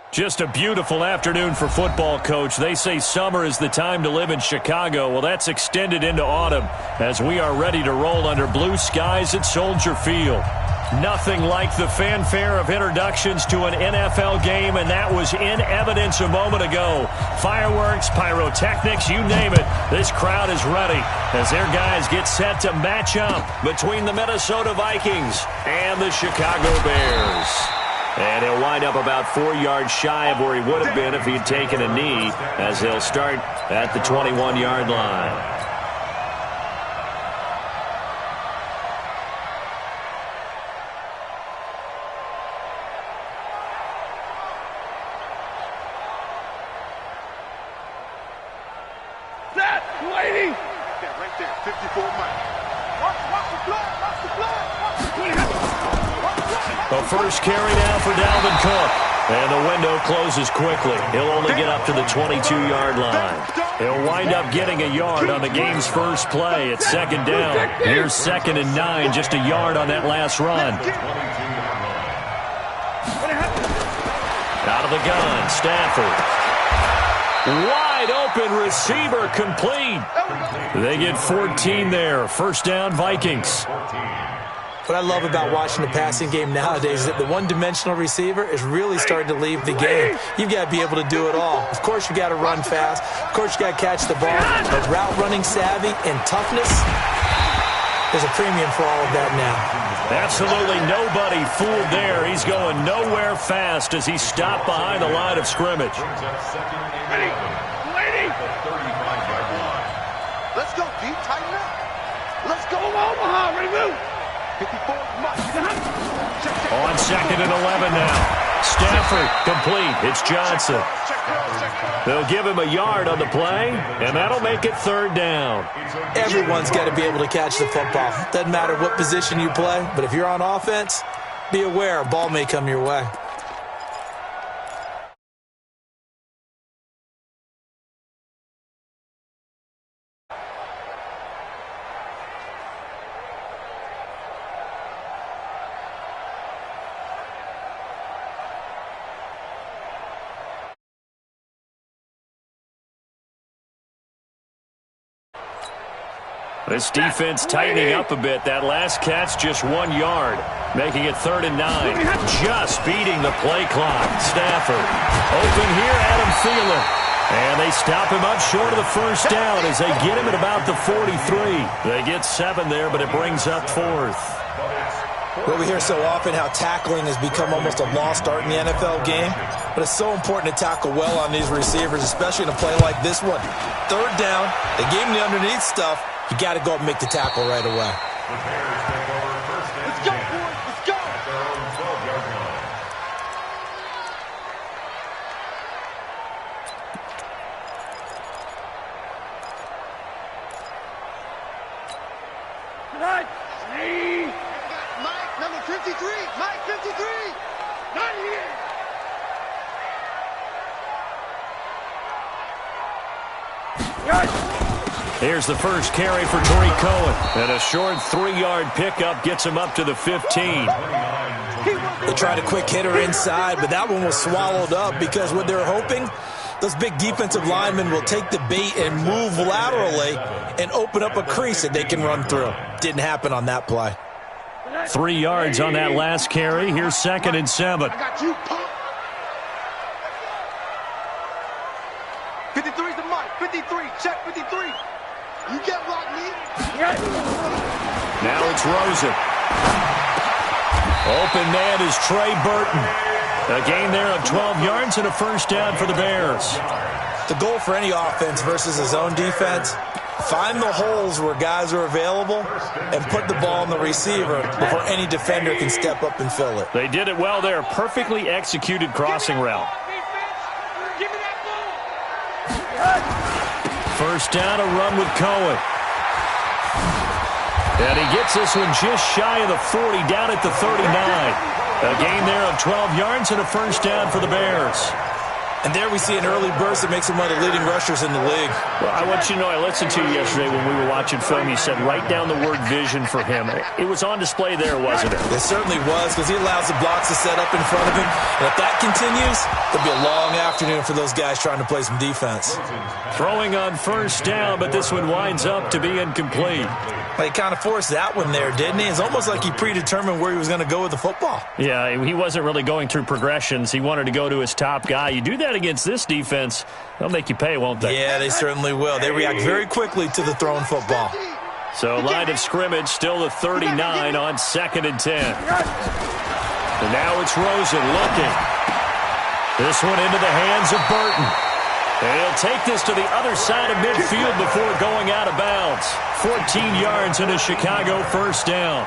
Just a beautiful afternoon for football, Coach. They say summer is the time to live in Chicago. Well, that's extended into autumn as we are ready to roll under blue skies at Soldier Field. Nothing like the fanfare of introductions to an NFL game, and that was in evidence a moment ago. Fireworks, pyrotechnics, you name it. This crowd is ready as their guys get set to match up between the Minnesota Vikings and the Chicago Bears. And he'll wind up about 4 yards shy of where he would have been if he'd taken a knee, as they'll start at the 21-yard line. Waiting! Yeah, right there, 54 Mike. Watch the blood, watch the blood, watch the blood. The first carry now for Dalvin Cook. And the window closes quickly. He'll only get up to the 22-yard line. He'll wind up getting a yard on the game's first play. It's second down. Here's 2nd and 9, just a yard on that last run. Out of the gun, Stafford. Wide open receiver complete. They get 14 there. First down, Vikings. What I love about watching the passing game nowadays is that the one-dimensional receiver is really starting to leave the game. You've got to be able to do it all. Of course, you got to run fast. Of course, you got to catch the ball. But route running savvy and toughness, there's a premium for all of that now. Absolutely nobody fooled there. He's going nowhere fast as he stopped behind the line of scrimmage. Ready, waiting. Let's go, D. Tighten up. Let's go, Omaha. Ready, move. 54, on 2nd and 11 now. Stafford complete. It's Johnson. They'll give him a yard on the play, and that'll make it 3rd down. Everyone's got to be able to catch the football. Doesn't matter what position you play, but if you're on offense, be aware a ball may come your way. This defense tightening up a bit. That last catch just 1 yard, making it 3rd and 9. Just beating the play clock. Stafford open here, Adam Thielen. And they stop him up short of the first down as they get him at about the 43. They get 7 there, but it brings up 4th. Well, we hear so often how tackling has become almost a lost art in the NFL game, but it's so important to tackle well on these receivers, especially in a play like this one. 3rd down, they gave him the underneath stuff. You got to go up and make the tackle right away. Let's go, boys. Let's go. Tonight, see. Mike, number 53. Mike, 53. Not here. Yes. Here's the first carry for Tariq Cohen. And a short 3-yard pickup gets him up to the 15. They tried a quick hitter inside, but that one was swallowed up because what they're hoping, those big defensive linemen will take the bait and move laterally and open up a crease that they can run through. Didn't happen on that play. 3 yards on that last carry. Here's 2nd and 7. I got you, punk. 53's the Mike. 53. Check 53. You get blocked, me. Now it's Rosen. Open man is Trey Burton. A gain there of 12 yards and a first down for the Bears. The goal for any offense versus his own defense, find the holes where guys are available and put the ball in the receiver before any defender can step up and fill it. They did it well there. Perfectly executed crossing route. Give me that ball. First down, a run with Cohen. And he gets this one just shy of the 40, down at the 39. A gain there of 12 yards and a first down for the Bears. And there we see an early burst that makes him one of the leading rushers in the league. Well, I want you to know, I listened to you yesterday when we were watching film. You said write down the word vision for him. It was on display there, wasn't it? It certainly was, because he allows the blocks to set up in front of him. And if that continues, it'll be a long afternoon for those guys trying to play some defense. Throwing on first down, but this one winds up to be incomplete. Well, he kind of forced that one there, didn't he? It's almost like he predetermined where he was going to go with the football. Yeah, he wasn't really going through progressions. He wanted to go to his top guy. You do that against this defense, they'll make you pay, won't they? Yeah, they certainly will. They react very quickly to the thrown football. So line of scrimmage still the 39 on 2nd and 10. And now it's Rosen looking. This one into the hands of Burton. And he'll take this to the other side of midfield before going out of bounds. 14 yards and a Chicago first down.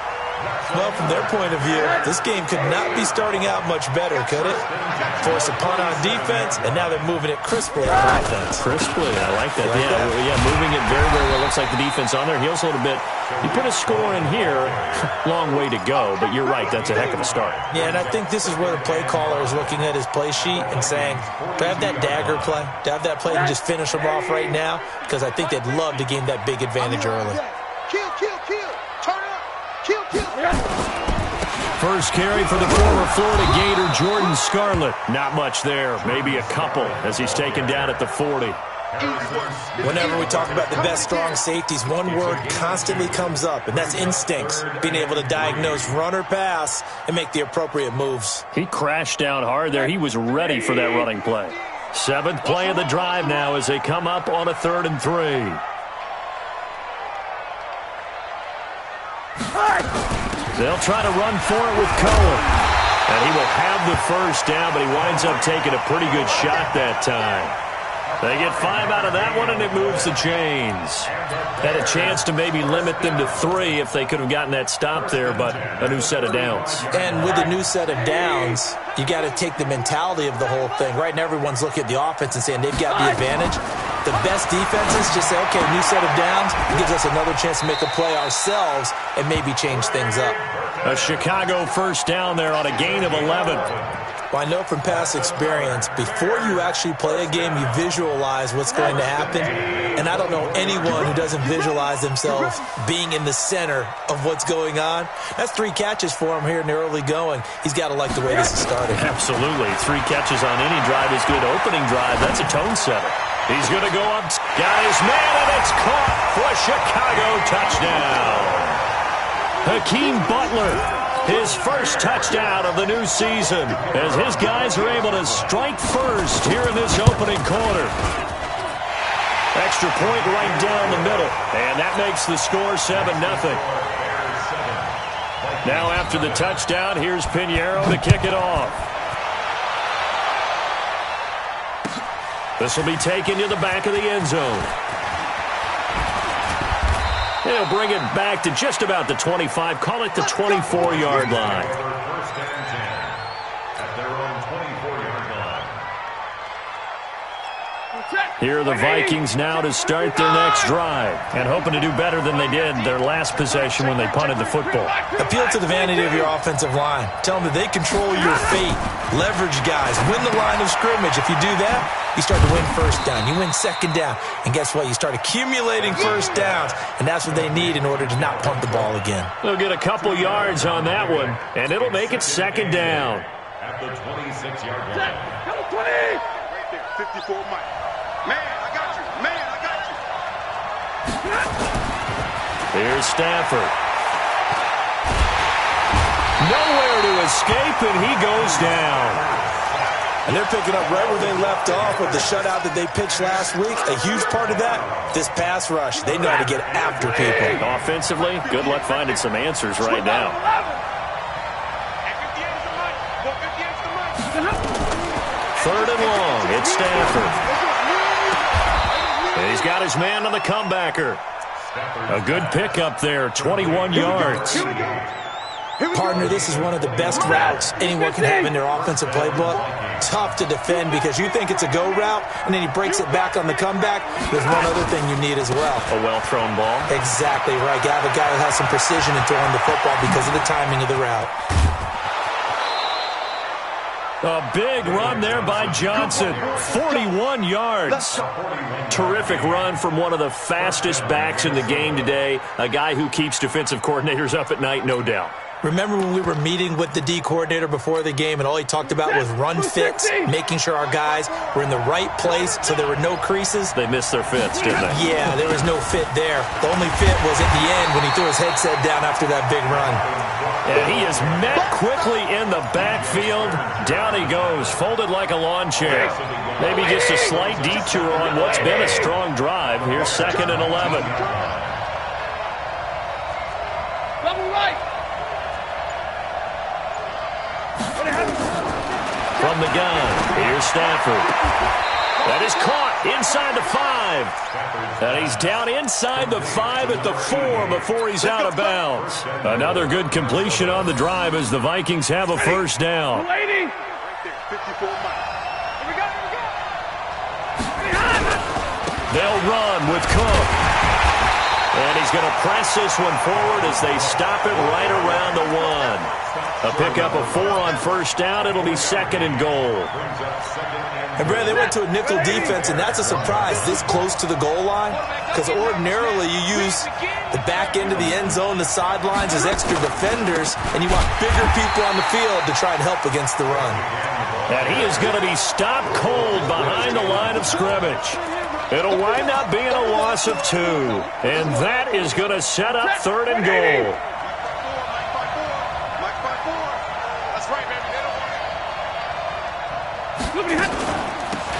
Well, from their point of view, this game could not be starting out much better, could it? Force a punt on defense, and now they're moving it crisply on offense. Crisply, I like that. Yeah, moving it very, very well. Looks like the defense on their heels a little bit. You put a score in here, long way to go, but you're right, that's a heck of a start. Yeah, and I think this is where the play caller is looking at his play sheet and saying, do I have that dagger play? Do I have that play and just finish them off right now? Because I think they'd love to gain that big advantage early. Kill. Turn up. Kill. First carry for the former Florida Gator, Jordan Scarlett. Not much there, maybe a couple as he's taken down at the 40. Whenever we talk about the best strong safeties, one word constantly comes up, and that's instincts. Being able to diagnose run or pass and make the appropriate moves. He crashed down hard there. He was ready for that running play. 7th play of the drive now as they come up on a 3rd and 3. They'll try to run for it with Cohen. And he will have the first down, but he winds up taking a pretty good shot that time. They get 5 out of that one, and it moves the chains. Had a chance to maybe limit them to 3 if they could have gotten that stop there, but a new set of downs. And with a new set of downs, you got to take the mentality of the whole thing. Right now, everyone's looking at the offense and saying they've got the advantage. The best defenses just say, okay, new set of downs. It gives us another chance to make a play ourselves and maybe change things up. A Chicago first down there on a gain of 11. Well, I know from past experience, before you actually play a game, you visualize what's going to happen. And I don't know anyone who doesn't visualize themselves being in the center of what's going on. That's 3 catches for him here in the early going. He's got to like the way this is starting. Absolutely. 3 catches on any drive is good. Opening drive, that's a tone setter. He's going to go up. Got his man, and it's caught for a Chicago touchdown. Hakeem Butler, his first touchdown of the new season, as his guys are able to strike first here in this opening quarter. Extra point right down the middle, and that makes the score 7-0. Now after the touchdown, here's Pinheiro to kick it off. This will be taken to the back of the end zone. He'll bring it back to just about the 25. Call it the 24-yard line. Here are the Vikings now to start their next drive and hoping to do better than they did their last possession when they punted the football. Appeal to the vanity of your offensive line. Tell them that they control your fate. Leverage guys. Win the line of scrimmage. If you do that, you start to win first down. You win second down. And guess what? You start accumulating first downs. And that's what they need in order to not punt the ball again. They'll get a couple yards on that one, and it'll make it second down. At the 26-yard line. 20! Right there, 54 Mike. Man, I got you. Here's Stafford. Nowhere to escape, and he goes down. And they're picking up right where they left off with the shutout that they pitched last week. A huge part of that, this pass rush. They know how to get after people. Offensively, good luck finding some answers right now. Third and long, it's Stafford. He's got his man on the comebacker. A good pickup there, 21 yards. Partner, this is one of the best routes anyone can have in their offensive playbook. Tough to defend because you think it's a go route, and then he breaks it back on the comeback. There's one other thing you need as well. A well-thrown ball. Exactly right. You have a guy who has some precision in throwing the football because of the timing of the route. A big run there by Johnson. 41 yards. Terrific run from one of the fastest backs in the game today. A guy who keeps defensive coordinators up at night, no doubt. Remember when we were meeting with the D coordinator before the game and all he talked about was run fits, making sure our guys were in the right place so there were no creases? They missed their fits, didn't they? Yeah, there was no fit there. The only fit was at the end when he threw his headset down after that big run. And he is met quickly in the backfield. Down he goes, folded like a lawn chair. Maybe just a slight detour on what's been a strong drive. Here's 2nd and 11. Double right. From the gun, here's Stafford. That is caught inside the 5. And he's down inside the 5 at the 4 before he's out of bounds. Another good completion on the drive as the Vikings have a first down. Right there, 54 miles. Here we go. They'll run with Cook. And he's going to press this one forward as they stop it right around the 1. A pickup of 4 on first down. It'll be 2nd and goal. And, Brad, they went to a nickel defense, and that's a surprise this close to the goal line because ordinarily you use the back end of the end zone, the sidelines as extra defenders, and you want bigger people on the field to try and help against the run. And he is going to be stopped cold behind the line of scrimmage. It'll wind up being a loss of 2. And that is going to set up 3rd and goal.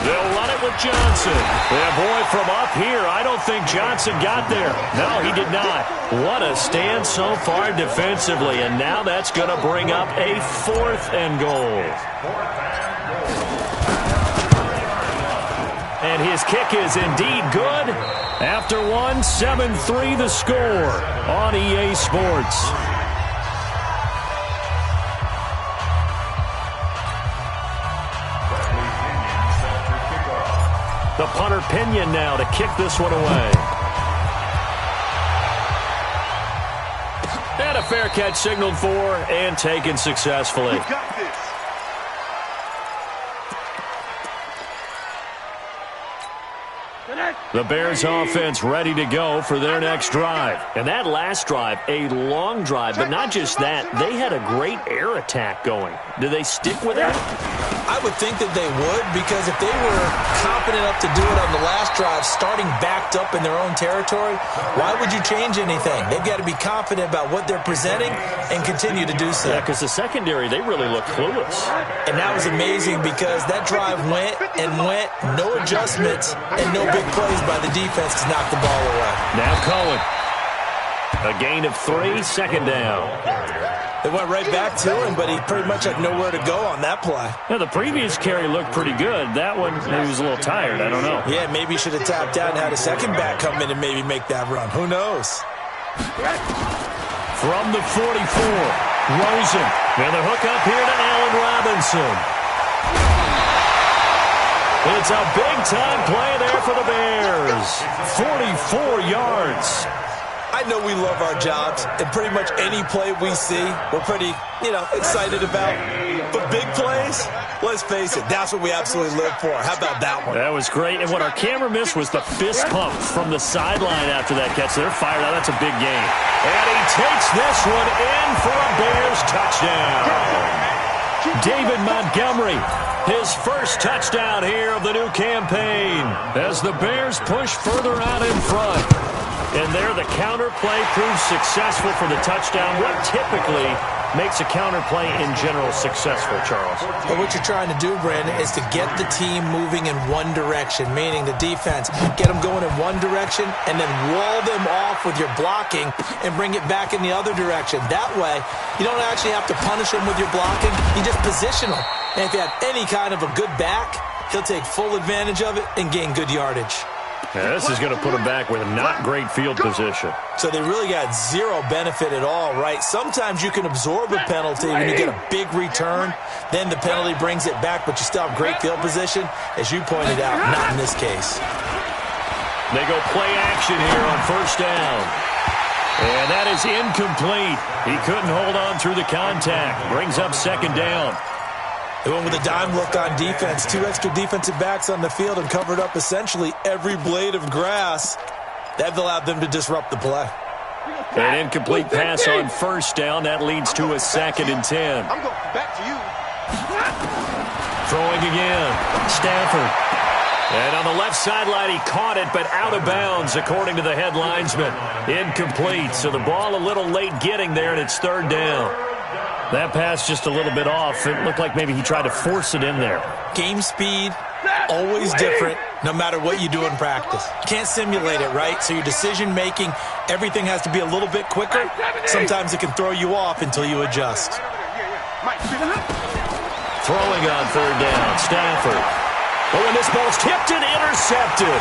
They'll run it with Johnson. And boy, from up here, I don't think Johnson got there. No, he did not. What a stand so far defensively. And now that's going to bring up a 4th and goal. And his kick is indeed good. After one, 7-3 the score on EA Sports. The punter Pinion now to kick this one away. And a fair catch signaled for and taken successfully. We've got this. The Bears offense ready to go for their next drive. And that last drive, a long drive, but not just that. They had a great air attack going. Do they stick with that? I would think that they would because if they were confident enough to do it on the last drive, starting backed up in their own territory, why would you change anything? They've got to be confident about what they're presenting and continue to do so. Yeah, because the secondary, they really looked clueless. And that was amazing because that drive went and went, no adjustments and no big plays by the defense to knock the ball away. Now Cohen. A gain of 3, 2nd down. They went right back to him, but he pretty much had nowhere to go on that play. Now, the previous carry looked pretty good. That one, he was a little tired. I don't know. Yeah, maybe he should have tapped out and had a second back come in and maybe make that run. Who knows? From the 44, Rosen. And the hook up here to Allen Robinson. It's a big-time play there for the Bears. 44 yards. I know we love our jobs, and pretty much any play we see, we're pretty, excited about. But big plays, let's face it, that's what we absolutely live for. How about that one? That was great. And what our camera missed was the fist pump from the sideline after that catch. They're fired out. That's a big game. And he takes this one in for a Bears touchdown. David Montgomery, his first touchdown here of the new campaign as the Bears push further out in front. And there, the counter play proves successful for the touchdown. What typically makes a counter play in general successful, Charles? But what you're trying to do, Brandon, is to get the team moving in one direction, meaning the defense. Get them going in one direction and then wall them off with your blocking and bring it back in the other direction. That way, you don't actually have to punish them with your blocking. You just position them. And if you have any kind of a good back, he'll take full advantage of it and gain good yardage. Yeah, this is going to put them back with not great field position. So they really got zero benefit at all, right? Sometimes you can absorb a penalty when you get a big return. Then the penalty brings it back, but you still have great field position. As you pointed out, not in this case. They go play action here on first down. And that is incomplete. He couldn't hold on through the contact. Brings up 2nd down. They went with a dime look on defense. 2 extra defensive backs on the field and covered up essentially every blade of grass. That allowed them to disrupt the play. An incomplete pass on first down. That leads to a 2nd and 10. I'm going back to you. Throwing again. Stafford. And on the left sideline, he caught it, but out of bounds, according to the head linesman. Incomplete. So the ball a little late getting there, and it's 3rd down. That pass just a little bit off. It looked like maybe he tried to force it in there. Game speed, always different, no matter what you do in practice. You can't simulate it, right? So your decision-making, everything has to be a little bit quicker. Sometimes it can throw you off until you adjust. Throwing on 3rd down, Stafford. Oh, and this ball's tipped and intercepted.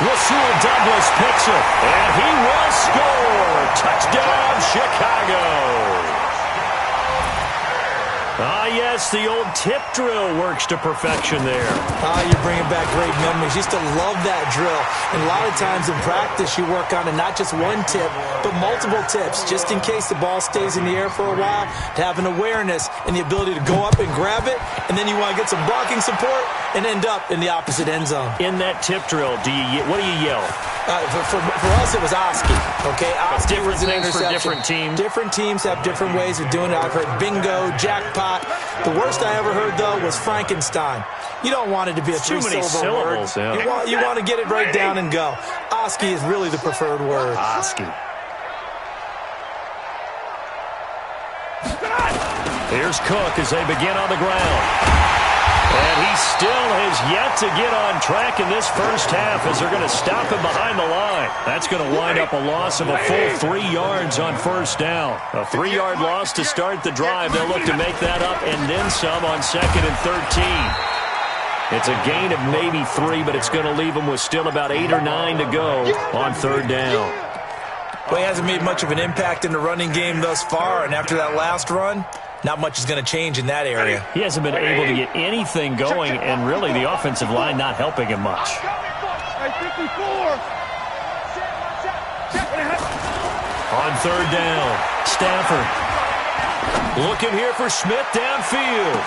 Rasul Douglas picks it, and he will score. Touchdown, Chicago. Ah, yes, the old tip drill works to perfection there. You're bringing back great memories. Used to love that drill. And a lot of times in practice, you work on it, not just one tip, but multiple tips, just in case the ball stays in the air for a while, to have an awareness and the ability to go up and grab it, and then you want to get some blocking support and end up in the opposite end zone. In that tip drill, what do you yell? For us, it was Oski. Okay, Oski was an interception. For different teams. Different teams have different ways of doing it. I've heard bingo, jackpot. The worst I ever heard, though, was Frankenstein. You don't want it to be a three-syllable word. Yeah. You want to get it right down and go. Oski is really the preferred word. Oski. Here's Cook as they begin on the ground. And he still has yet to get on track in this first half as they're going to stop him behind the line. That's going to wind up a loss of a full 3 yards on first down. A 3-yard loss to start the drive. They'll look to make that up and then some on 2nd and 13. It's a gain of maybe 3, but it's going to leave them with still about 8 or 9 to go on 3rd down. Well, he hasn't made much of an impact in the running game thus far, and after that last run, not much is going to change in that area. He hasn't been able to get anything going, and really the offensive line not helping him much. On 3rd down, Stafford. Looking here for Smith downfield.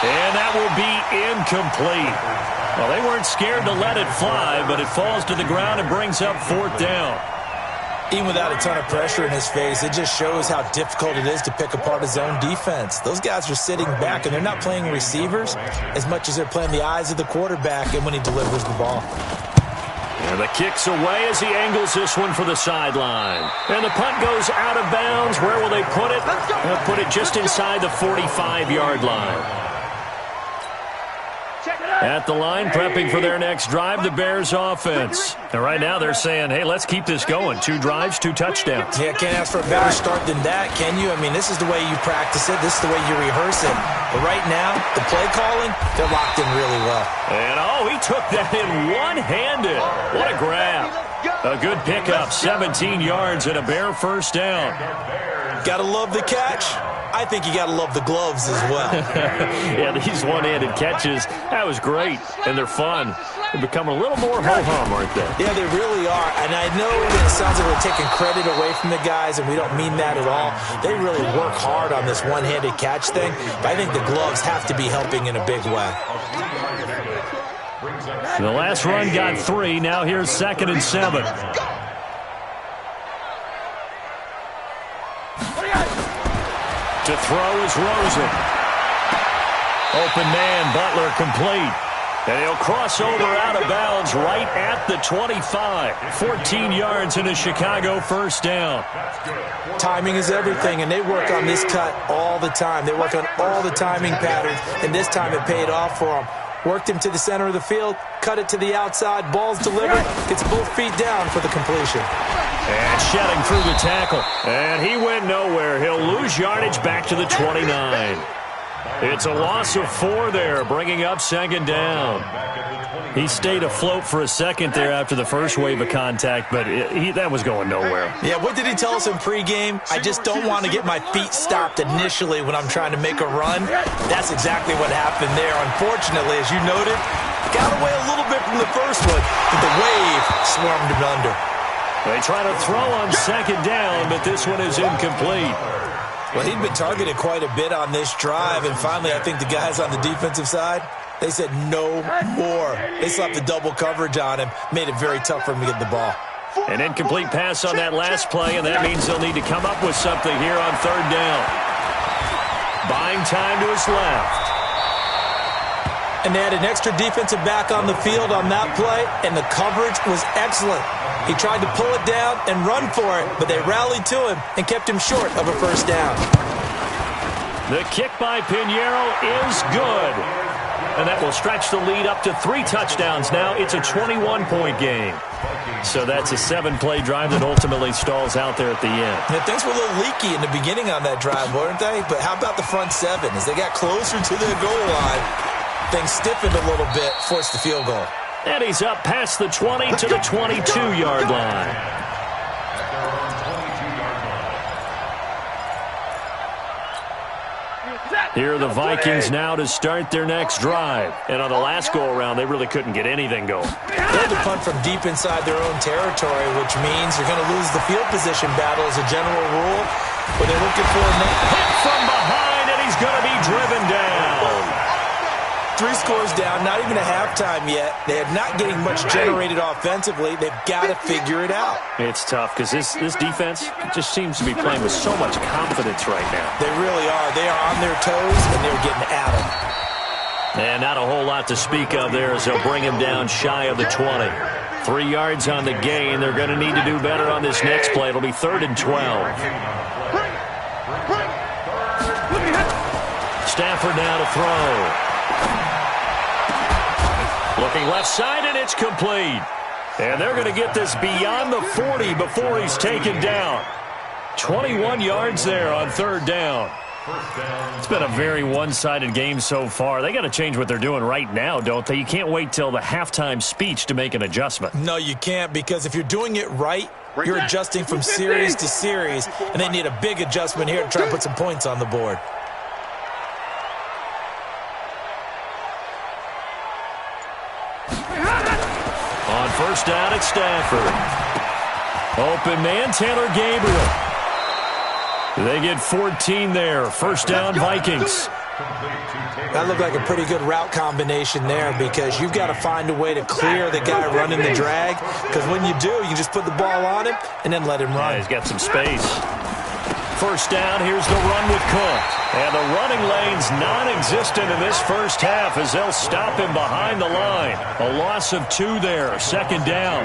And that will be incomplete. Well, they weren't scared to let it fly, but it falls to the ground and brings up 4th down. Even without a ton of pressure in his face, it just shows how difficult it is to pick apart his own defense. Those guys are sitting back, and they're not playing receivers as much as they're playing the eyes of the quarterback and when he delivers the ball. And the kick's away as he angles this one for the sideline. And the punt goes out of bounds. Where will they put it? They'll put it just inside the 45-yard line. At the line, prepping for their next drive, the Bears offense. And right now they're saying, hey, let's keep this going. 2 drives, 2 touchdowns. Yeah, can't ask for a better start than that, can you? I mean, this is the way you practice it. This is the way you rehearse it. But right now, the play calling, they're locked in really well. And, he took that in one-handed. What a grab. A good pickup, 17 yards and a Bear first down. Gotta love the catch. I think you got to love the gloves as well. Yeah, these one-handed catches, that was great, and they're fun. They become a little more ho-hum, aren't they? Yeah, they really are, and I know that it sounds like we're taking credit away from the guys, and we don't mean that at all. They really work hard on this one-handed catch thing, but I think the gloves have to be helping in a big way. The last run got 3. Now here's 2nd and 7. To throw is Rosen. Open man, Butler complete. And he'll cross over out of bounds right at the 25. 14 yards and a Chicago first down. Timing is everything, and they work on this cut all the time. They work on all the timing patterns, and this time it paid off for them. Worked him to the center of the field, cut it to the outside, ball's delivered, gets both feet down for the completion. And shedding through the tackle. And he went nowhere. He'll lose yardage back to the 29. It's a loss of 4 there, bringing up 2nd down. He stayed afloat for a second there after the first wave of contact, but that was going nowhere. Yeah, what did he tell us in pregame? I just don't want to get my feet stopped initially when I'm trying to make a run. That's exactly what happened there. Unfortunately, as you noted, got away a little bit from the first one, but the wave swarmed him under. They try to throw on 2nd down, but this one is incomplete. Well, he'd been targeted quite a bit on this drive, and finally I think the guys on the defensive side, they said no more. They slapped the double coverage on him, made it very tough for him to get the ball. An incomplete pass on that last play, and that means they'll need to come up with something here on third down. Buying time to his left. And they had an extra defensive back on the field on that play, and the coverage was excellent. He tried to pull it down and run for it, but they rallied to him and kept him short of a first down. The kick by Pinheiro is good. And that will stretch the lead up to 3 touchdowns now. It's a 21-point game. So that's a 7-play drive that ultimately stalls out there at the end. Yeah, things were a little leaky in the beginning on that drive, weren't they? But how about the front 7? As they got closer to the goal line, things stiffened a little bit, forced the field goal. And he's up past the 20 to the 22-yard line. Here are the Vikings now to start their next drive. And on the last go-around, they really couldn't get anything going. They had to punt from deep inside their own territory, which means you're going to lose the field position battle as a general rule. But they're looking for now. Hit from behind, and he's going to be driven down. 3 scores down, not even a halftime yet. They are not getting much generated offensively. They've got to figure it out. It's tough because this defense just seems to be playing with so much confidence right now. They really are. They are on their toes, and they're getting at them. And not a whole lot to speak of there as they'll bring him down shy of the 20. 3 yards on the gain. They're going to need to do better on this next play. It'll be 3rd and 12. Stafford now to throw. Looking left side, and it's complete. And they're going to get this beyond the 40 before he's taken down. 21 yards there on 3rd down. It's been a very one-sided game so far. They got to change what they're doing right now, don't they? You can't wait till the halftime speech to make an adjustment. No, you can't, because if you're doing it right, you're adjusting from series to series, and they need a big adjustment here to try and put some points on the board. On 1st down, it's Stafford. Open man, Taylor Gabriel. They get 14 there. 1st down, Vikings. That looked like a pretty good route combination there, because you've got to find a way to clear the guy running the drag, because when you do, you just put the ball on him and then let him run. Yeah, he's got some space. 1st down, here's the run with Cook. And the running lane's non-existent in this first half as they'll stop him behind the line. A loss of 2 there, 2nd down.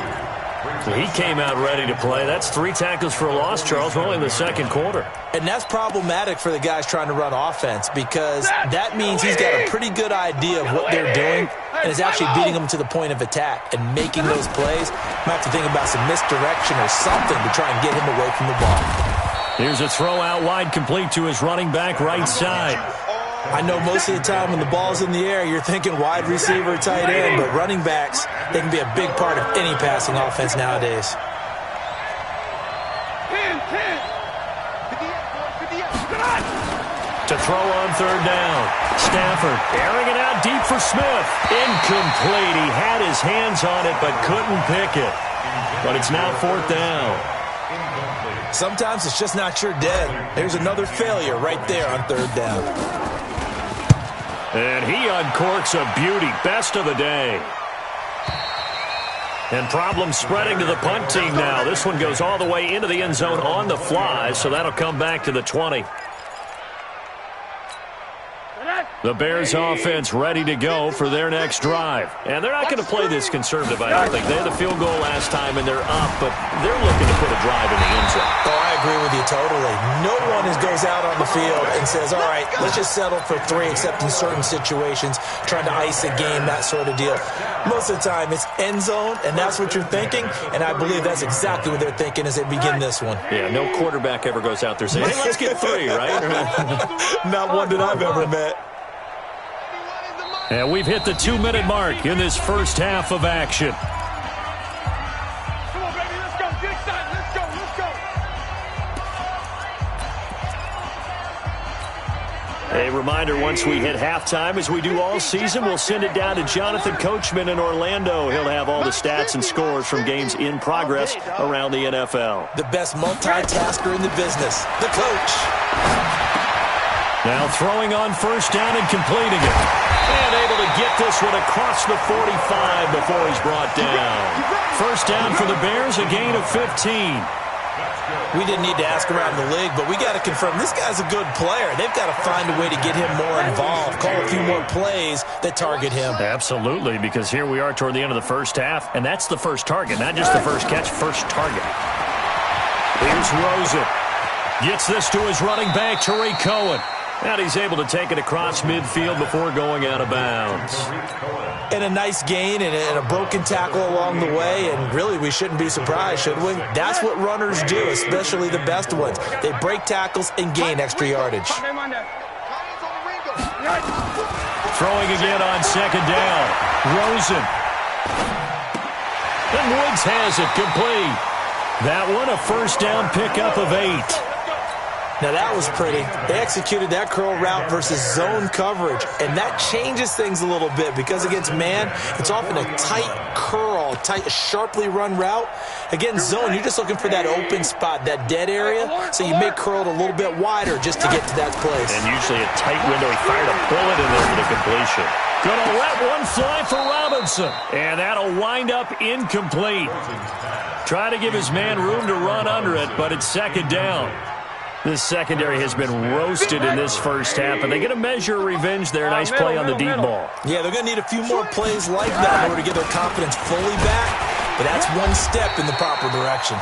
He came out ready to play. That's 3 tackles for a loss, Charles. We're only in the 2nd quarter. And that's problematic for the guys trying to run offense, because that means he's got a pretty good idea of what they're doing and is actually beating them to the point of attack and making those plays. Might have to think about some misdirection or something to try and get him away from the ball. Here's a throw out wide, complete to his running back right side. I know most of the time when the ball's in the air, you're thinking wide receiver, tight end, but running backs, they can be a big part of any passing offense nowadays. To throw on 3rd down. Stafford airing it out deep for Smith. Incomplete. He had his hands on it but couldn't pick it. But it's now 4th down. Sometimes it's just not your day. There's another failure right there on 3rd down. And he uncorks a beauty. Best of the day. And problems spreading to the punt team now. This one goes all the way into the end zone on the fly, so that'll come back to the 20. The Bears offense ready to go for their next drive. And they're not going to play this conservative, I don't think. They had the field goal last time, and they're up, but they're looking to put a drive in the end zone. Oh, I agree with you totally. No one goes out on the field and says, all right, let's just settle for 3, except in certain situations, trying to ice a game, that sort of deal. Most of the time, it's end zone, and that's what you're thinking, and I believe that's exactly what they're thinking as they begin this one. Yeah, no quarterback ever goes out there saying, hey, let's get 3, right? Not one that I've ever met. And we've hit the 2-minute mark in this first half of action. Come on, baby, let's go. Get excited. Let's go. Let's go. A reminder, once we hit halftime, as we do all season, we'll send it down to Jonathan Coachman in Orlando. He'll have all the stats and scores from games in progress around the NFL. The best multitasker in the business, the coach. Now throwing on first down and completing it. And able to get this one across the 45 before he's brought down. First down for the Bears, a gain of 15. We didn't need to ask around the league, but we got to confirm this guy's a good player. They've got to find a way to get him more involved, call a few more plays that target him. Absolutely, because here we are toward the end of the first half, and that's the first target, not just the first catch, first target. Here's Rosen. Gets this to his running back, Tariq Cohen. And he's able to take it across midfield before going out of bounds. And a nice gain and a broken tackle along the way, and really we shouldn't be surprised, should we? That's what runners do, especially the best ones. They break tackles and gain extra yardage. Throwing again on second down. Rosen. And Woods has it complete. That one a first down pickup of 8. Now that was pretty. They executed that curl route versus zone coverage, and that changes things a little bit because against man, it's often a tight curl, tight, sharply run route. Against zone, you're just looking for that open spot, that dead area, so you may curl it a little bit wider just to get to that place. And usually a tight window. He fired a bullet in there for the completion. Gonna let one fly for Robinson, and that'll wind up incomplete. Try to give his man room to run under it, but it's second down. This secondary has been roasted in this first half, but they get a measure of revenge there. Nice play on the deep ball. Yeah, they're going to need a few more plays like that in order to get their confidence fully back, but that's one step in the proper direction.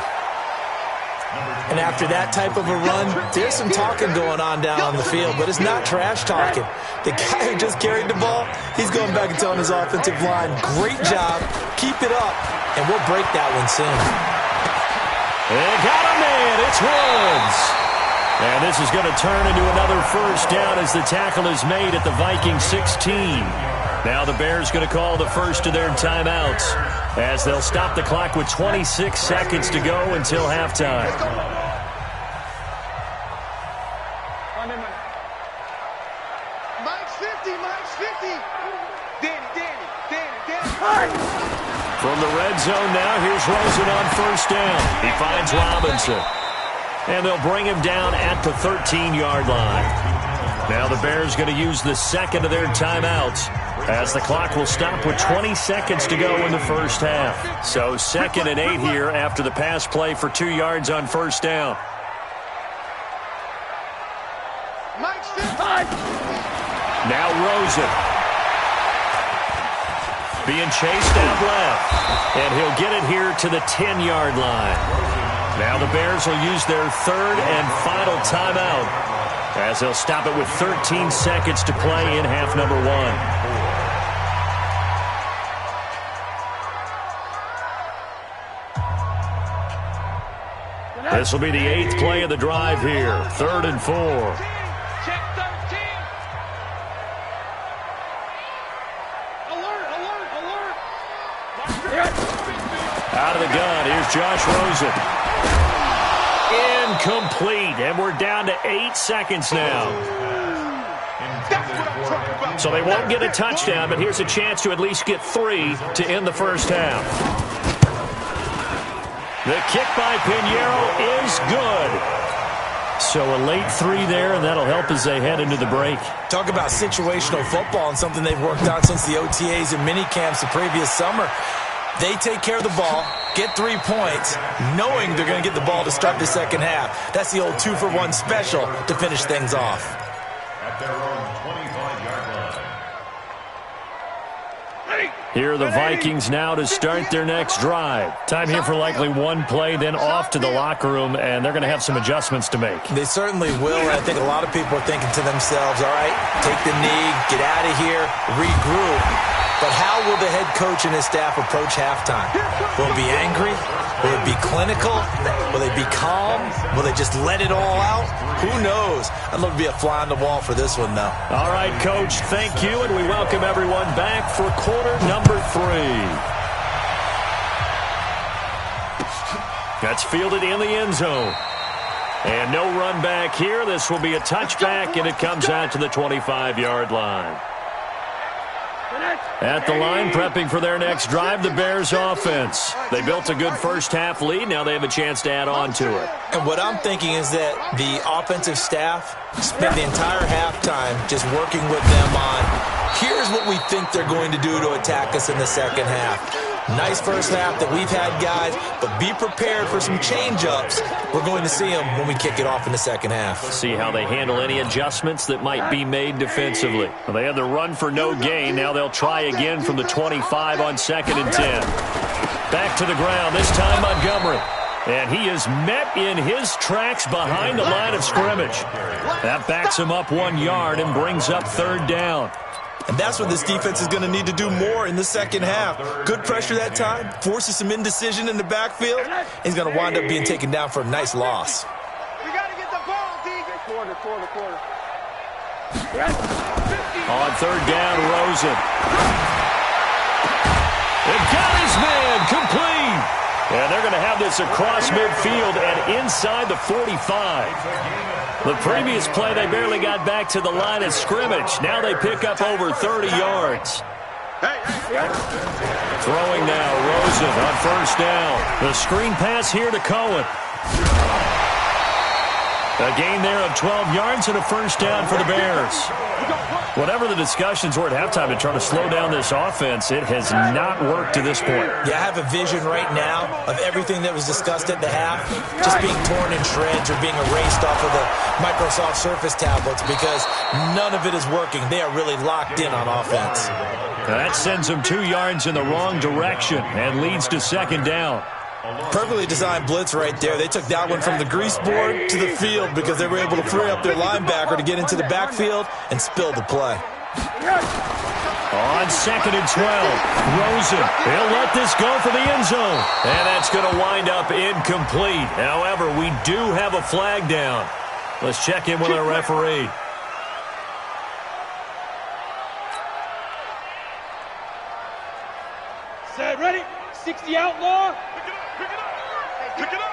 And after that type of a run, there's some talking going on down on the field, but it's not trash talking. The guy who just carried the ball, he's going back and telling his offensive line, great job, keep it up, and we'll break that one soon. They got him in. It's Woods. And this is going to turn into another first down as the tackle is made at the Vikings 16. Now the Bears going to call the first of their timeouts as they'll stop the clock with 26 seconds to go until halftime. Mike's 50, Mike's 50. Danny. From the red zone now, here's Rosen on first down. He finds Robinson. And they'll bring him down at the 13-yard line. Now the Bears going to use the second of their timeouts as the clock will stop with 20 seconds to go in the first half. So 2nd and 8 here after the pass play for 2 yards on first down. Now Rosen. Being chased out left. And he'll get it here to the 10-yard line. Now the Bears will use their third and final timeout as they'll stop it with 13 seconds to play in half number 1. This will be the 8th play of the drive here. 3rd and 4. Check 13. Alert. Out of the gun, here's Josh Rosen. Incomplete, and we're down to 8 seconds now. So they won't get a touchdown, but here's a chance to at least get 3 to end the first half. The kick by Pinheiro is good. So a late 3 there, and that'll help as they head into the break. Talk about situational football and something they've worked on since the OTAs and mini camps the previous summer. They take care of the ball, get 3 points, knowing they're going to get the ball to start the second half. That's the old 2-for-1 special to finish things off. At their own 25-yard line. Here are the Vikings now to start their next drive. Time here for likely one play, then off to the locker room, and they're going to have some adjustments to make. They certainly will, and I think a lot of people are thinking to themselves, all right, take the knee, get out of here, regroup. But how will the head coach and his staff approach halftime? Will it be angry? Will it be clinical? Will they be calm? Will they just let it all out? Who knows? I'd love to be a fly on the wall for this one, though. All right, Coach, thank you, and we welcome everyone back for quarter number 3. That's fielded in the end zone. And no run back here. This will be a touchback, and it comes out to the 25-yard line. At the line, prepping for their next drive, the Bears offense. They built a good first-half lead. Now they have a chance to add on to it. And what I'm thinking is that the offensive staff spent the entire halftime just working with them on, here's what we think they're going to do to attack us in the second half. Nice first half that we've had, guys, but be prepared for some change-ups. We're going to see them when we kick it off in the second half. See how they handle any adjustments that might be made defensively. Well, they had the run for no gain. Now they'll try again from the 25 on 2nd and 10. Back to the ground, this time Montgomery. And he is met in his tracks behind the line of scrimmage. That backs him up 1 yard and brings up 3rd down. And that's what this defense is going to need to do more in the second half. Good pressure that time, forces some indecision in the backfield. He's going to wind up being taken down for a nice loss. We got to get the ball, D. Quarter. On 3rd down, Rosen. It got his man, complete. And they're going to have this across midfield and inside the 45. The previous play, they barely got back to the line of scrimmage. Now they pick up over 30 yards. Throwing now, Rosen on 1st down. The screen pass here to Cohen. A gain there of 12 yards and a 1st down for the Bears. Whatever the discussions were at halftime to try to slow down this offense, it has not worked to this point. Yeah, I have a vision right now of everything that was discussed at the half just being torn in shreds or being erased off of the Microsoft Surface tablets because none of it is working. They are really locked in on offense. That sends them 2 yards in the wrong direction and leads to 2nd down. Perfectly designed blitz right there. They took that one from the grease board to the field because they were able to free up their linebacker to get into the backfield and spill the play. On 2nd and 12, Rosen. He'll let this go for the end zone. And that's going to wind up incomplete. However, we do have a flag down. Let's check in with our referee. Set, ready? 60 outlaw. Pick it up.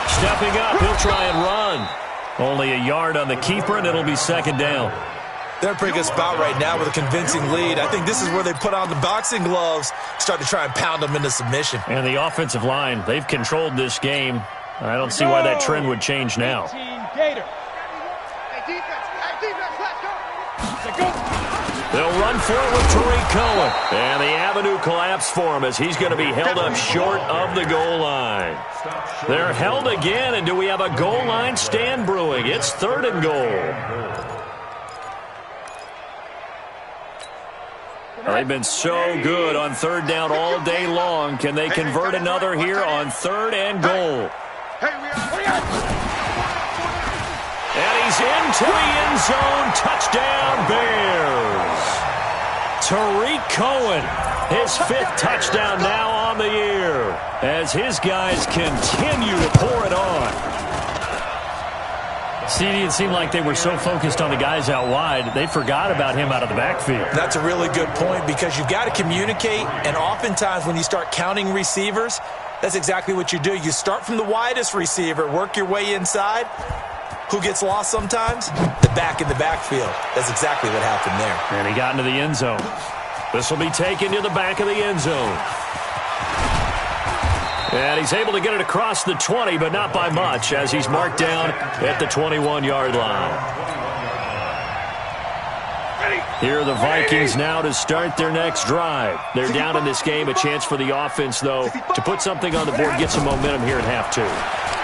Stepping up, he'll try and run. Only a yard on the keeper, and it'll be 2nd down. They're in a pretty good spot right now with a convincing lead. I think this is where they put on the boxing gloves, start to try and pound them into submission. And the offensive line, they've controlled this game. I don't see why that trend would change now. Gator. Hey, defense, let's go. They'll run for it with Tariq Cohen. And the avenue collapsed for him as he's going to be held up short of the goal line. They're held again, and do we have a goal line stand brewing? It's 3rd and goal. They've been so good on 3rd down all day long. Can they convert another here on 3rd and goal? And he's into the end zone. Touchdown, Bears. Tariq Cohen, his 5th touchdown now on the year as his guys continue to pour it on. See, it seemed like they were so focused on the guys out wide, they forgot about him out of the backfield. That's a really good point because you've got to communicate, and oftentimes when you start counting receivers, that's exactly what you do. You start from the widest receiver, work your way inside. Who gets lost sometimes? The back in the backfield. That's exactly what happened there. And he got into the end zone. This will be taken to the back of the end zone. And he's able to get it across the 20, but not by much, as he's marked down at the 21-yard line. Here are the Vikings now to start their next drive. They're down in this game. A chance for the offense, though, to put something on the board, get some momentum here at half 2.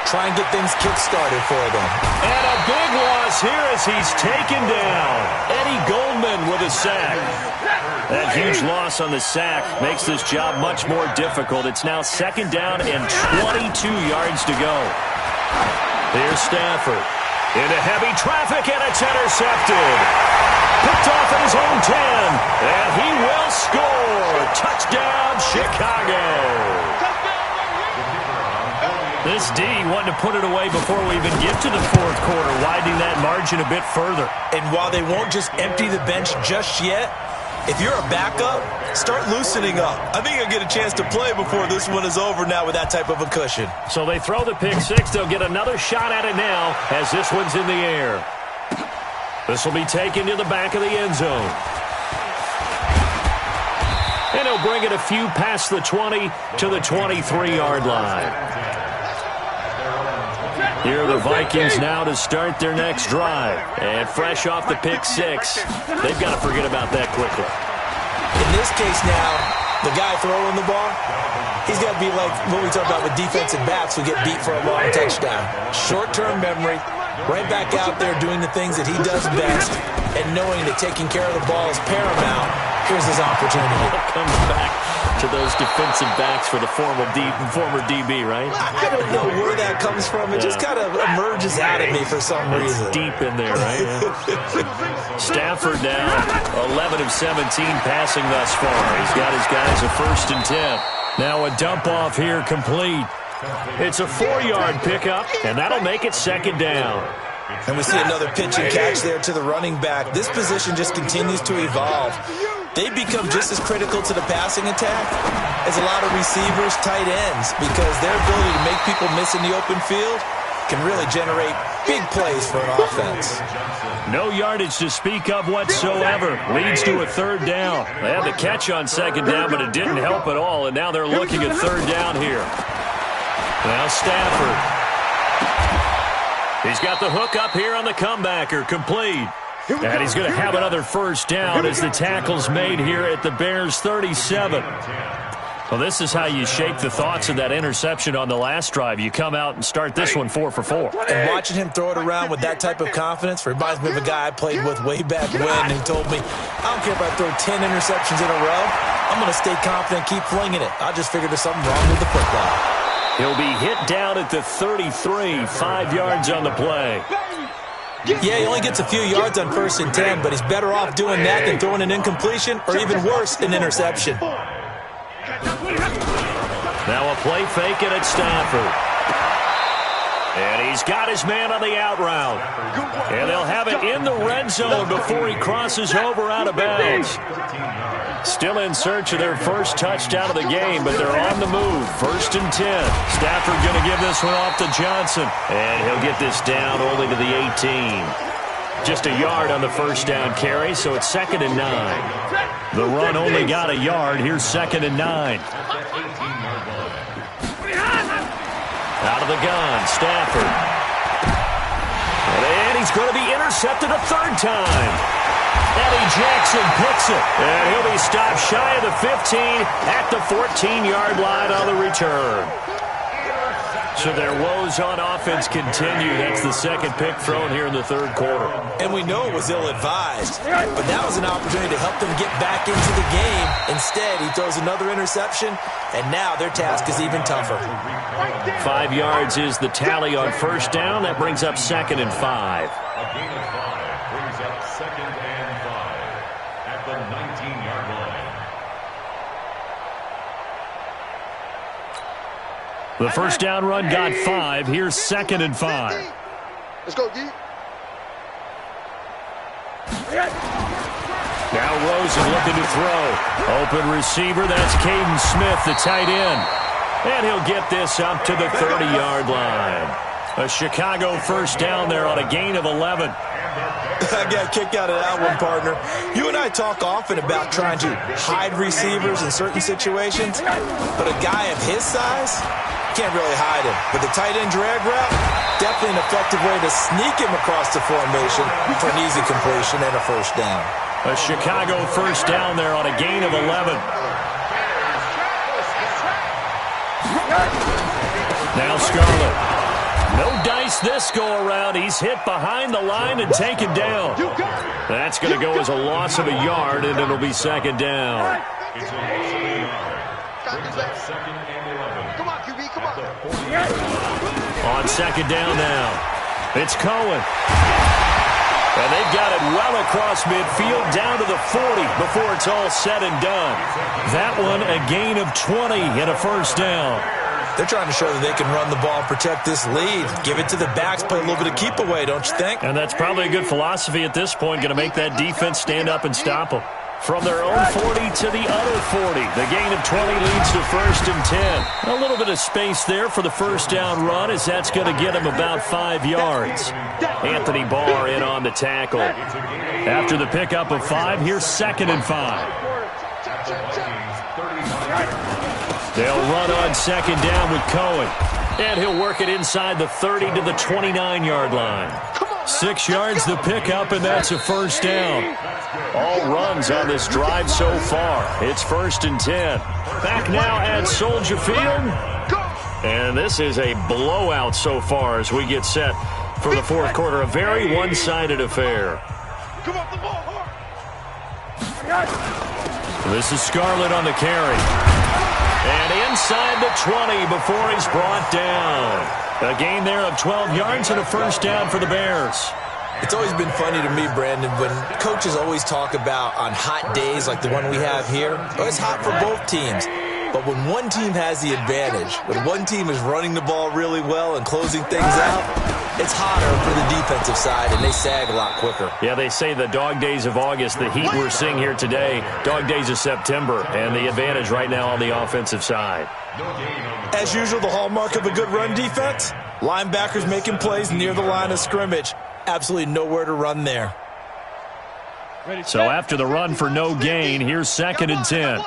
Try and get things kick-started for them. And a big loss here as he's taken down. Eddie Goldman with a sack. That huge loss on the sack makes this job much more difficult. It's now 2nd down and 22 yards to go. Here's Stafford. Into heavy traffic, and it's intercepted. Picked off at his own 10. And he will score. Touchdown, Chicago. This D wanted to put it away before we even get to the 4th quarter, widening that margin a bit further. And while they won't just empty the bench just yet, If you're a backup, start loosening up. I think you'll get a chance to play before this one is over now with that type of a cushion. So they throw the pick six. They'll get another shot at it now as this one's in the air. This will be taken to the back of the end zone. And he'll bring it a few past the 20 to the 23-yard line. Here are the Vikings now to start their next drive. And fresh off the pick six, they've got to forget about that quickly. In this case now, the guy throwing the ball, he's got to be like what we talk about with defensive backs who get beat for a long touchdown. Short-term memory, right back out there doing the things that he does best, and knowing that taking care of the ball is paramount. Here's his opportunity. Comes back to those defensive backs for the former DB, right? I don't know where that comes from. It just kind of emerges out of me for some reason. Deep in there, right? Yeah. Stafford now, 11 of 17 passing thus far. He's got his guys a 1st and 10. Now a dump off here complete. It's a 4-yard pickup, and that'll make it 2nd down. And we see another pitch and catch there to the running back. This position just continues to evolve. They become just as critical to the passing attack as a lot of receivers, tight ends, because their ability to make people miss in the open field can really generate big plays for an offense. No yardage to speak of whatsoever. Leads to a 3rd down. They had the catch on 2nd down, but it didn't help at all, and now they're looking at 3rd down here. Now Stafford. He's got the hook up here on the comebacker, complete. And he's going to have another 1st down as the tackle's made here at the Bears' 37. Well, this is how you shake the thoughts of that interception on the last drive. You come out and start this one 4 for 4. And watching him throw it around with that type of confidence reminds me of a guy I played with way back when who told me, I don't care if I throw 10 interceptions in a row. I'm going to stay confident, keep flinging it. I just figured there's something wrong with the football. He'll be hit down at the 33, 5 yards on the play. Yeah, he only gets a few yards on 1st and 10, but he's better off doing that than throwing an incompletion or even worse, an interception. Now a play fake it at Stafford. And he's got his man on the out route. And they'll have it in the red zone before he crosses over out of bounds. Still in search of their 1st touchdown of the game, but they're on the move. 1st and 10. Stafford going to give this one off to Johnson. And he'll get this down only to the 18. Just a yard on the 1st down carry, so it's 2nd and 9. The run only got a yard. Here's 2nd and 9. Out of the gun, Stafford. And he's going to be intercepted a 3rd time. Eddie Jackson picks it. And he'll be stopped shy of the 15 at the 14-yard line on the return. So their woes on offense continue. That's the 2nd pick thrown here in the 3rd quarter. And we know it was ill-advised, but that was an opportunity to help them get back into the game. Instead, he throws another interception, and now their task is even tougher. 5 yards is the tally on 1st down. That brings up 2nd and 5. A gain of 5 brings up 2nd and 5 at the 19-yard line. The 1st down run got 5. Here's 2nd and 5. Let's go, D. Now Rosen looking to throw. Open receiver, that's Caden Smith, the tight end. And he'll get this up to the 30-yard line. A Chicago 1st down there on a gain of 11. I got a kick out of that one, partner. You and I talk often about trying to hide receivers in certain situations, but a guy of his size can't really hide him. But the tight end drag route, definitely an effective way to sneak him across the formation for an easy completion and a 1st down. A Chicago 1st down there on a gain of 11. Now Scarlett. No dice this go-around. He's hit behind the line and taken down. That's going to go as a loss of a yard, and it'll be 2nd down. It's a loss of a yard. Brings up 2nd and 11. Come on, QB, come on. On 2nd down now. It's Cohen. And they've got it well across midfield down to the 40 before it's all said and done. That one a gain of 20 and a 1st down. They're trying to show that they can run the ball and protect this lead. Give it to the backs, play a little bit of keep away, don't you think? And that's probably a good philosophy at this point, going to make that defense stand up and stop them. From their own 40 to the other 40. The gain of 20 leads to 1st and 10. A little bit of space there for the first down run, as that's going to get him about 5 yards. Anthony Barr in on the tackle. After the pickup of 5, here's 2nd and 5. They'll run on 2nd down with Cohen. And he'll work it inside the 30 to the 29-yard line. 6 yards the pickup, and that's a 1st down. All runs on this drive so far. It's 1st and 10. Back now at Soldier Field. And this is a blowout so far as we get set for the 4th quarter. A very one-sided affair. This is Scarlett on the carry. And inside the 20 before he's brought down. A gain there of 12 yards and a 1st down for the Bears. It's always been funny to me, Brandon, when coaches always talk about on hot days like the one we have here. It's hot for both teams. But when one team has the advantage, when one team is running the ball really well and closing things out, it's hotter for the defensive side, and they sag a lot quicker. Yeah, they say the dog days of August, the heat we're seeing here today, dog days of September, and the advantage right now on the offensive side. As usual, the hallmark of a good run defense, linebackers making plays near the line of scrimmage. Absolutely nowhere to run there. So after the run for no gain, here's 2nd and 10.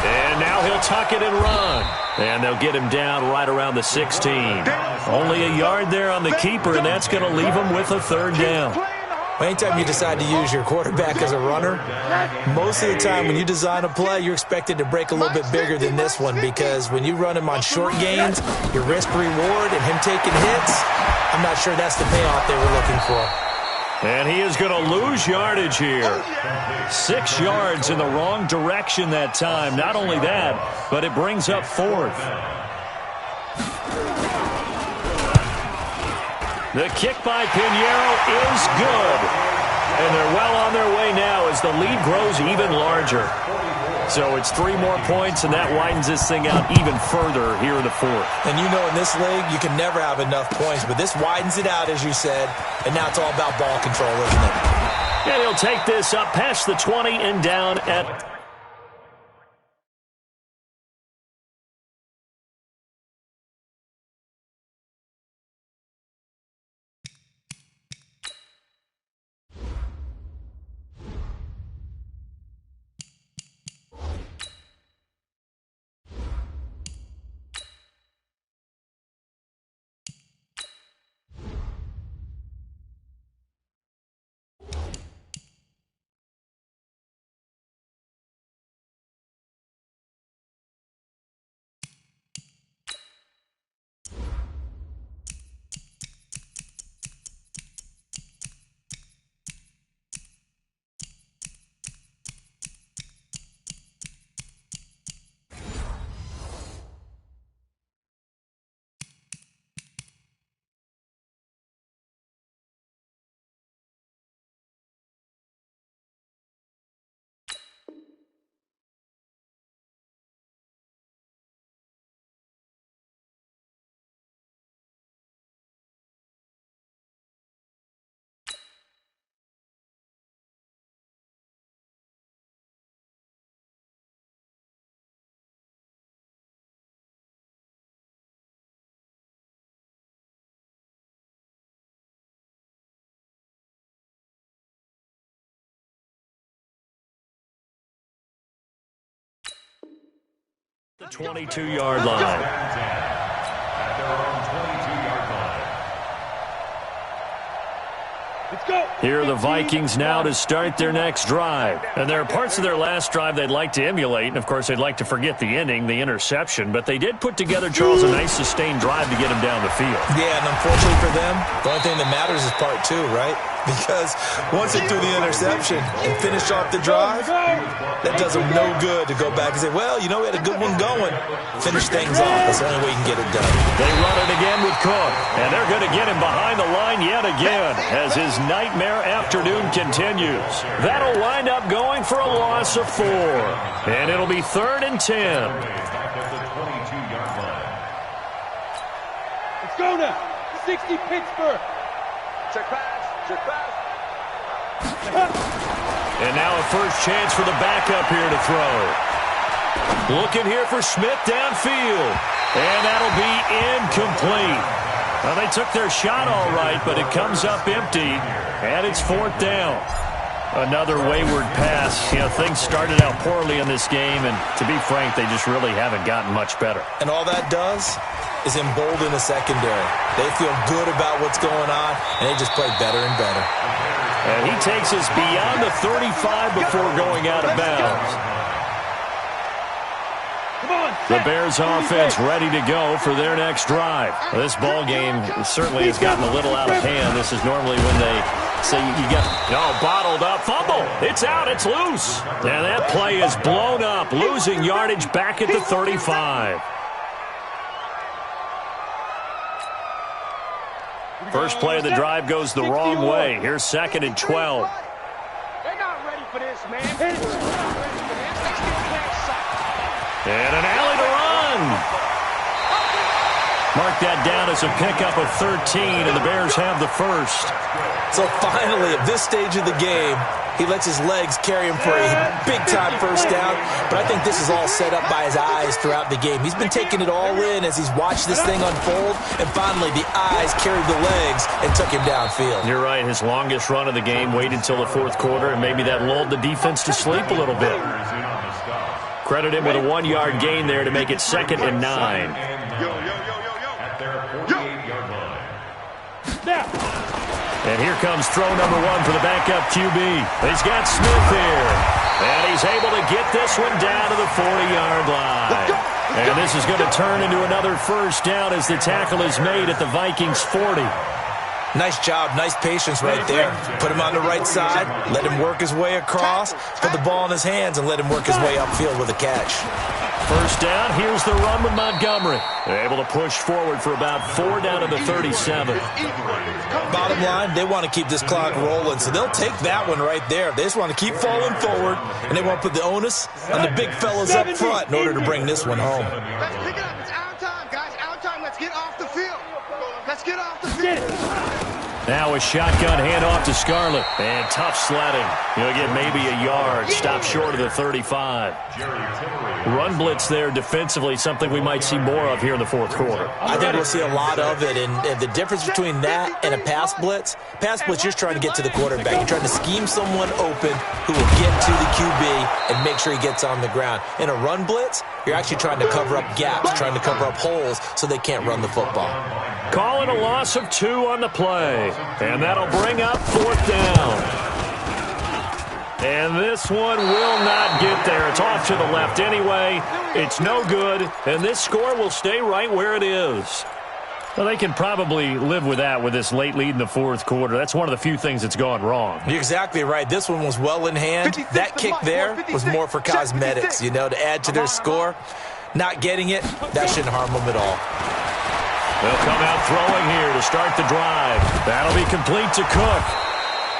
And now he'll tuck it and run. And they'll get him down right around the 16. Only a yard there on the keeper, and that's going to leave him with a 3rd down. Anytime you decide to use your quarterback as a runner, most of the time when you design a play, you're expected to break a little bit bigger than this one, because when you run him on short gains, your risk-reward and him taking hits, I'm not sure that's the payoff they were looking for. And he is going to lose yardage here. 6 yards in the wrong direction that time. Not only that, but it brings up 4th. The kick by Pinheiro is good. And they're well on their way now as the lead grows even larger. So it's 3 more points, and that widens this thing out even further here in the 4th. And you know in this league, you can never have enough points, but this widens it out, as you said, and now it's all about ball control, isn't it? And he'll take this up past the 20 and down at... The 22-yard line. At their own 22-yard line. Let's go. Here are the Vikings now to start their next drive. And there are parts of their last drive they'd like to emulate. And, of course, they'd like to forget the ending, the interception. But they did put together, Charles, a nice sustained drive to get him down the field. Yeah, and unfortunately for them, the only thing that matters is part 2, right? Because once they threw the interception and finished off the drive, that does them no good to go back and say, well, you know, we had a good one going. Finish things off. That's the only way you can get it done. They run it again with Cook. And they're going to get him behind the line yet again as his nightmare afternoon continues. That'll wind up going for a loss of 4. And it'll be 3rd and 10. Let's go now. 60 Pittsburgh. Check pass. Check And now a first chance for the backup here to throw. Looking here for Smith downfield. And that'll be incomplete. Well, they took their shot all right, but it comes up empty, and it's 4th down. Another wayward pass. You know, things started out poorly in this game, and to be frank, they just really haven't gotten much better. And all that does is embolden the secondary. They feel good about what's going on, and they just play better and better. And he takes us beyond the 35 before going out of bounds. The Bears offense ready to go for their next drive. This ball game certainly has gotten a little out of hand. This is normally when they say you got bottled up. Fumble. It's out. It's loose. And that play is blown up, losing yardage back at the 35. First play of the drive goes the wrong way. Here's 2nd and 12. They're not ready for this, man. They're not ready for this. Let's get past sight. And an alley to run. Mark that down as a pickup of 13, and the Bears have the first. So finally, at this stage of the game, he lets his legs carry him for a big-time first down. But I think this is all set up by his eyes throughout the game. He's been taking it all in as he's watched this thing unfold. And finally, the eyes carried the legs and took him downfield. You're right. His longest run of the game waited until the 4th quarter, and maybe that lulled the defense to sleep a little bit. Credit him with a 1-yard gain there to make it 2nd and 9. At their 48-yard line. Now. And here comes throw number 1 for the backup QB. He's got Smith here. And he's able to get this one down to the 40-yard line. And this is going to turn into another first down as the tackle is made at the Vikings' 40. Nice job, nice patience right there. Put him on the right side, let him work his way across, put the ball in his hands, and let him work his way upfield with a catch. First down, here's the run with Montgomery. They're able to push forward for about 4 down to the 37. Bottom line, they want to keep this clock rolling, so they'll take that one right there. They just want to keep falling forward, and they want to put the onus on the big fellas up front in order to bring this one home. Let's pick it up. It's our time, guys. Our time. Let's get off the field. Let's get off the field. Now a shotgun handoff to Scarlett. And tough sledding. He'll get maybe a yard. Stop short of the 35. Run blitz there defensively, something we might see more of here in the 4th quarter. I think we'll see a lot of it, and the difference between that and a pass blitz, you're just trying to get to the quarterback. You're trying to scheme someone open who will get to the QB and make sure he gets on the ground. In a run blitz, you're actually trying to cover up gaps, trying to cover up holes so they can't run the football. Calling a loss of 2 on the play. And that'll bring up 4th down. And this one will not get there. It's off to the left anyway. It's no good. And this score will stay right where it is. Well, they can probably live with that with this late lead in the 4th quarter. That's one of the few things that's gone wrong. You're exactly right. This one was well in hand. That kick there was more for cosmetics, to add to their score. Not getting it, that shouldn't harm them at all. They'll come out throwing here to start the drive. That'll be complete to Cook.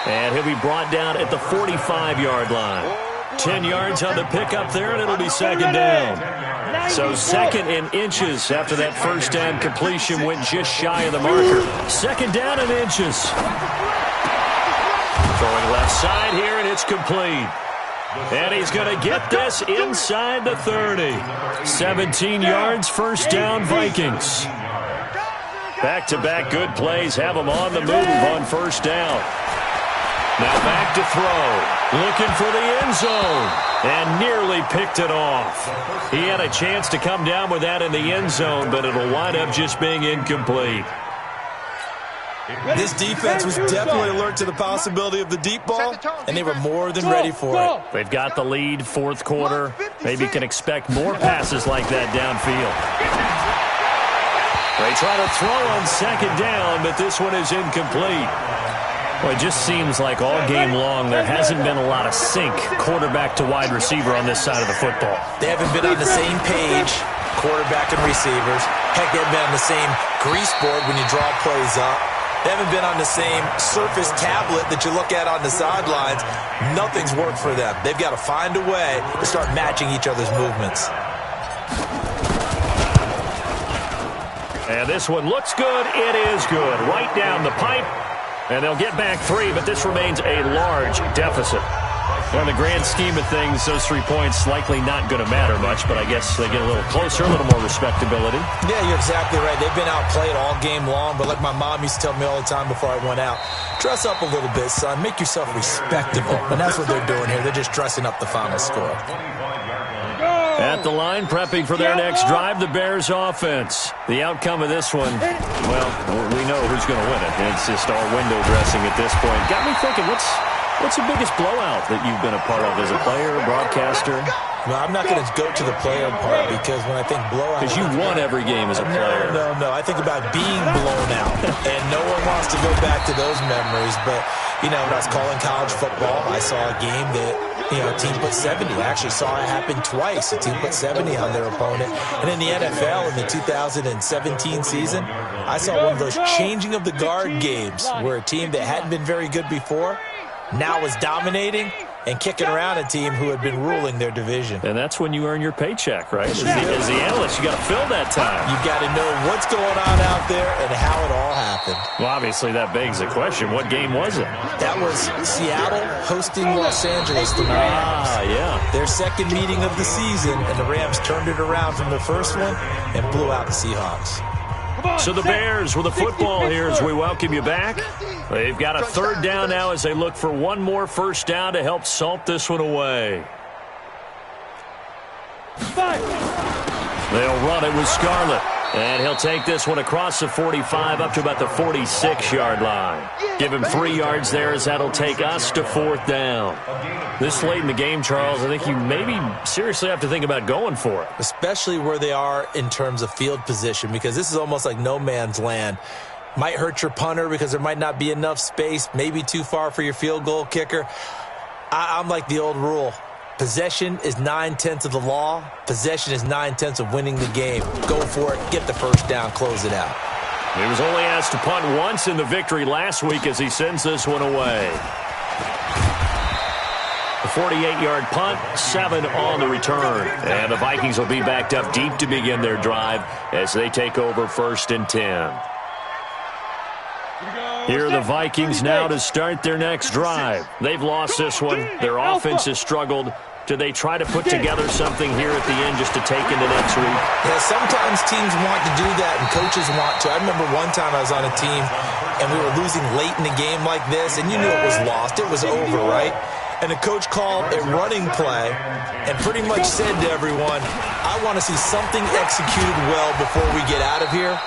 And he'll be brought down at the 45-yard line. 10 yards on the pickup there, and it'll be 2nd down. So 2nd and inches after that first down completion went just shy of the marker. 2nd down and inches. Throwing left side here, and it's complete. And he's going to get this inside the 30. 17 yards, first down, Vikings. Back-to-back good plays have them on the move on first down. Now back to throw. Looking for the end zone. And nearly picked it off. He had a chance to come down with that in the end zone, but it'll wind up just being incomplete. This defense was definitely alert to the possibility of the deep ball, and they were more than ready for it. They've got the lead, 4th quarter. Maybe can expect more passes like that downfield. They try to throw on 2nd down, but this one is incomplete. Well, it just seems like all game long there hasn't been a lot of sync quarterback to wide receiver on this side of the football. They haven't been on the same page, quarterback and receivers. Heck, they haven't been on the same grease board when you draw plays up. They haven't been on the same surface tablet that you look at on the sidelines. Nothing's worked for them. They've got to find a way to start matching each other's movements. And this one looks good. It is good. Right down the pipe. And they'll get back 3, but this remains a large deficit. Well, in the grand scheme of things, those 3 points likely not going to matter much, but I guess they get a little closer, a little more respectability. Yeah, you're exactly right. They've been outplayed all game long, but like my mom used to tell me all the time before I went out, dress up a little bit, son. Make yourself respectable. And that's what they're doing here. They're just dressing up the final score. At the line, prepping for their next drive, the Bears offense. The outcome of this one, well, we know who's going to win it. It's just all window dressing at this point. Got me thinking, what's the biggest blowout that you've been a part of as a player, broadcaster? No, I'm not going to go to the player part because when I think blowout... Because you won every game as a player. No. I think about being blown out, and no one wants to go back to those memories. But, you know, when I was calling college football, I saw a game that, you know, a team put 70. I actually saw it happen twice. A team put 70 on their opponent. And in the NFL, in the 2017 season, I saw one of those changing of the guard games where a team that hadn't been very good before now was dominating and kicking around a team who had been ruling their division. And that's when you earn your paycheck, right? As the analyst, you got to fill that time. You've got to know what's going on out there and how it all happened. Well, obviously, that begs the question, what game was it? That was Seattle hosting Los Angeles, the Rams. Yeah. Their second meeting of the season, and the Rams turned it around from the first one and blew out the Seahawks. So the Bears with the football here as we welcome you back. They've got a 3rd down now as they look for one more first down to help salt this one away. They'll run it with Scarlett. And he'll take this one across the 45 up to about the 46-yard line. Give him 3 yards there as that'll take us to 4th down. This late in the game, Charles, I think you maybe seriously have to think about going for it. Especially where they are in terms of field position, because this is almost like no man's land. Might hurt your punter because there might not be enough space, maybe too far for your field goal kicker. I'm like the old rule. Possession is 9/10 of the law. Possession is 9/10 of winning the game. Go for it. Get the first down. Close it out. He was only asked to punt once in the victory last week as he sends this one away. A 48-yard punt, 7 on the return. And the Vikings will be backed up deep to begin their drive as they take over 1st and 10. Here are the Vikings now to start their next drive. They've lost this one. Their offense has struggled. Do they try to put together something here at the end just to take into next week? Yeah, sometimes teams want to do that and coaches want to. I remember one time I was on a team and we were losing late in the game like this, and you knew it was lost. It was over, right? And the coach called a running play and pretty much said to everyone, I want to see something executed well before we get out of here.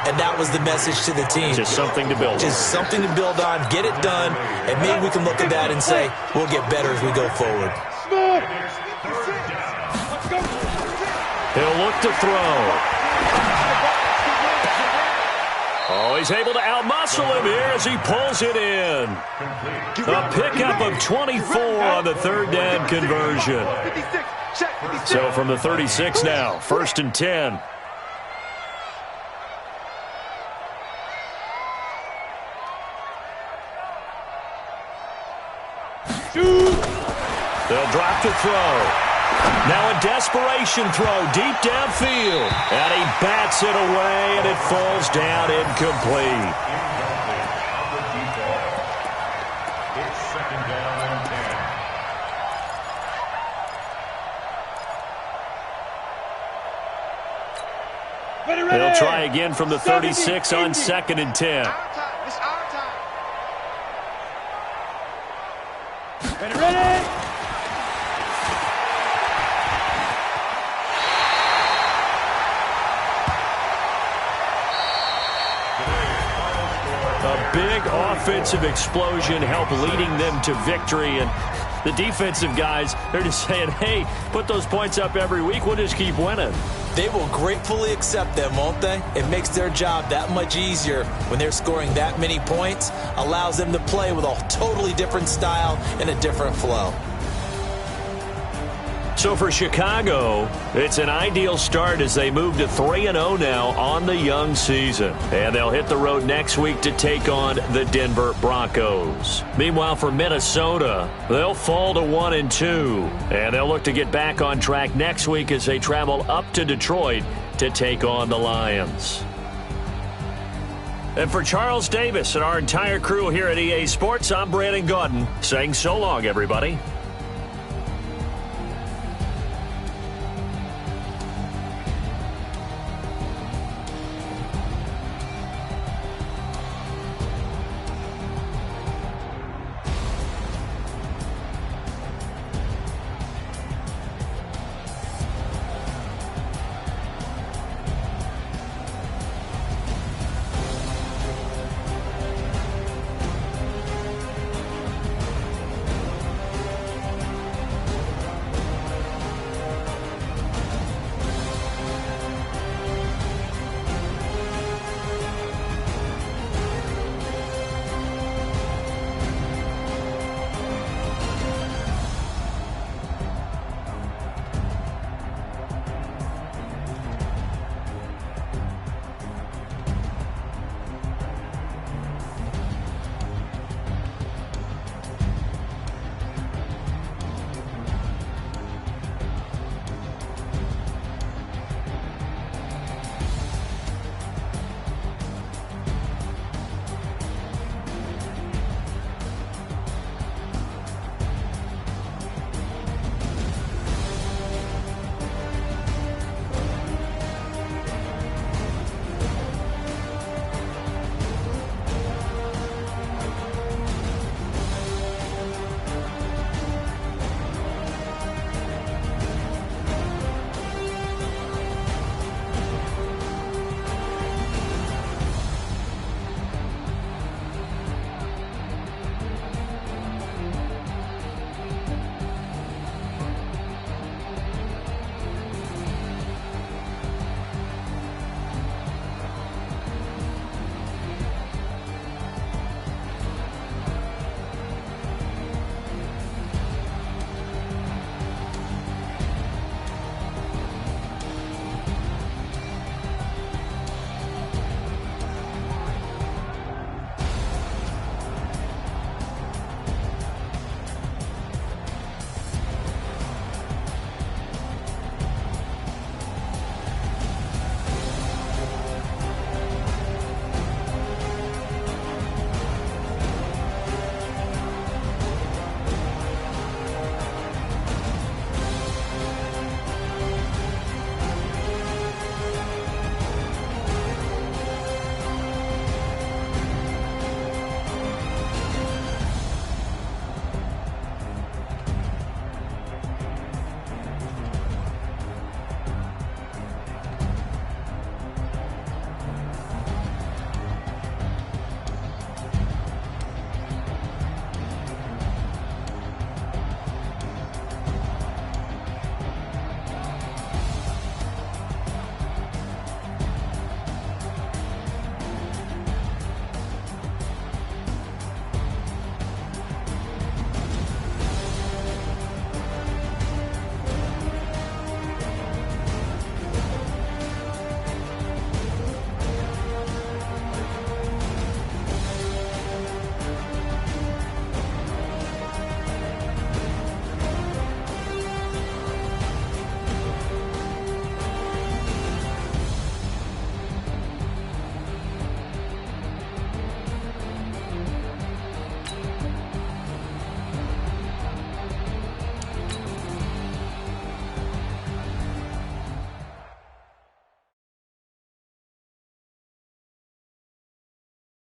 And that was the message to the team. Just something to build on. Just something to build on, get it done, and maybe we can look at that and say, we'll get better as we go forward. He'll look to throw. Oh, he's able to outmuscle him here as he pulls it in. A pickup of 24 on the 3rd down conversion. So from the 36 now, 1st and 10. They'll drop to throw. Now a desperation throw deep downfield. And he bats it away, and it falls down incomplete. It's 2nd down and 10. They'll try again from the 36 on 2nd and 10. It's our time. Ready? A big offensive explosion helped leading them to victory. And the defensive guys, they're just saying, hey, put those points up every week. We'll just keep winning. They will gratefully accept them, won't they? It makes their job that much easier when they're scoring that many points, allows them to play with a totally different style and a different flow. So for Chicago, it's an ideal start as they move to 3-0 now on the young season. And they'll hit the road next week to take on the Denver Broncos. Meanwhile, for Minnesota, they'll fall to 1-2. And they'll look to get back on track next week as they travel up to Detroit to take on the Lions. And for Charles Davis and our entire crew here at EA Sports, I'm Brandon Gaudin saying so long, everybody.